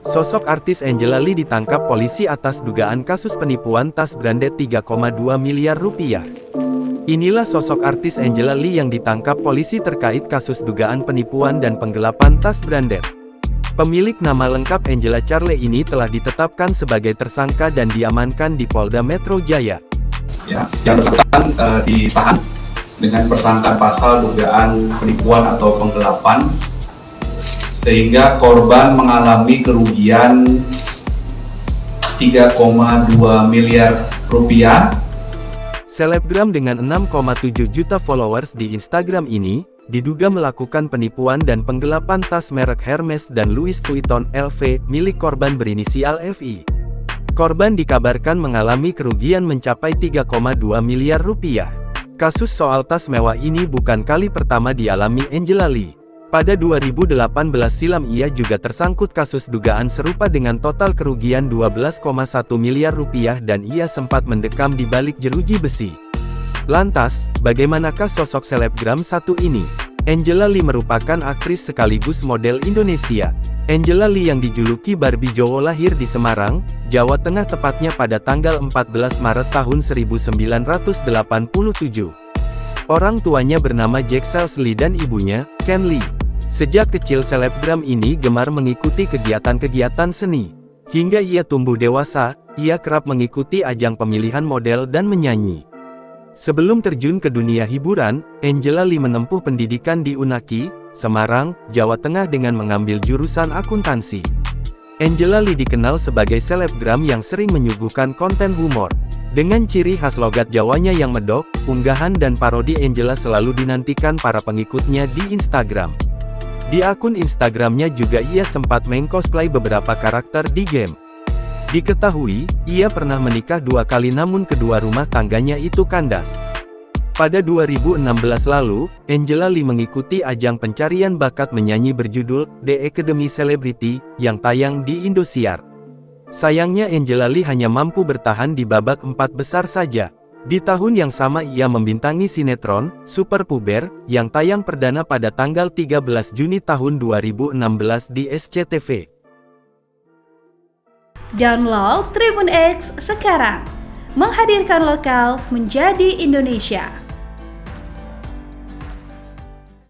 Sosok artis Angela Lee ditangkap polisi atas dugaan kasus penipuan tas branded 3,2 miliar rupiah. Inilah sosok artis Angela Lee yang ditangkap polisi terkait kasus dugaan penipuan dan penggelapan tas branded. Pemilik nama lengkap Angela Charlie ini telah ditetapkan sebagai tersangka dan diamankan di Polda Metro Jaya. Ya, yang bersangkutan ditahan dengan persangkaan pasal dugaan penipuan atau penggelapan, sehingga korban mengalami kerugian 3,2 miliar rupiah. Selebgram dengan 6,7 juta followers di Instagram ini, diduga melakukan penipuan dan penggelapan tas merek Hermes dan Louis Vuitton LV, milik korban berinisial FI. Korban dikabarkan mengalami kerugian mencapai 3,2 miliar rupiah. Kasus soal tas mewah ini bukan kali pertama dialami Angela Lee. Pada 2018 silam ia juga tersangkut kasus dugaan serupa dengan total kerugian 12,1 miliar rupiah dan ia sempat mendekam di balik jeruji besi. Lantas, bagaimanakah sosok selebgram satu ini? Angela Lee merupakan aktris sekaligus model Indonesia. Angela Lee yang dijuluki Barbie Jowo lahir di Semarang, Jawa Tengah tepatnya pada tanggal 14 Maret tahun 1987. Orang tuanya bernama Jack Sells Lee dan ibunya, Ken Lee. Sejak kecil selebgram ini gemar mengikuti kegiatan-kegiatan seni. Hingga ia tumbuh dewasa, ia kerap mengikuti ajang pemilihan model dan menyanyi. Sebelum terjun ke dunia hiburan, Angela Lee menempuh pendidikan di UNAKI, Semarang, Jawa Tengah dengan mengambil jurusan akuntansi. Angela Lee dikenal sebagai selebgram yang sering menyuguhkan konten humor. Dengan ciri khas logat Jawanya yang medok, unggahan dan parodi Angela selalu dinantikan para pengikutnya di Instagram. Di akun Instagramnya juga ia sempat meng-cosplay beberapa karakter di game. Diketahui, ia pernah menikah 2 kali namun kedua rumah tangganya itu kandas. Pada 2016 lalu, Angela Lee mengikuti ajang pencarian bakat menyanyi berjudul The Academy Celebrity, yang tayang di Indosiar. Sayangnya Angela Lee hanya mampu bertahan di babak 4 besar saja. Di tahun yang sama ia membintangi sinetron, Super Puber, yang tayang perdana pada tanggal 13 Juni tahun 2016 di SCTV. Download Tribun X sekarang, menghadirkan lokal menjadi Indonesia.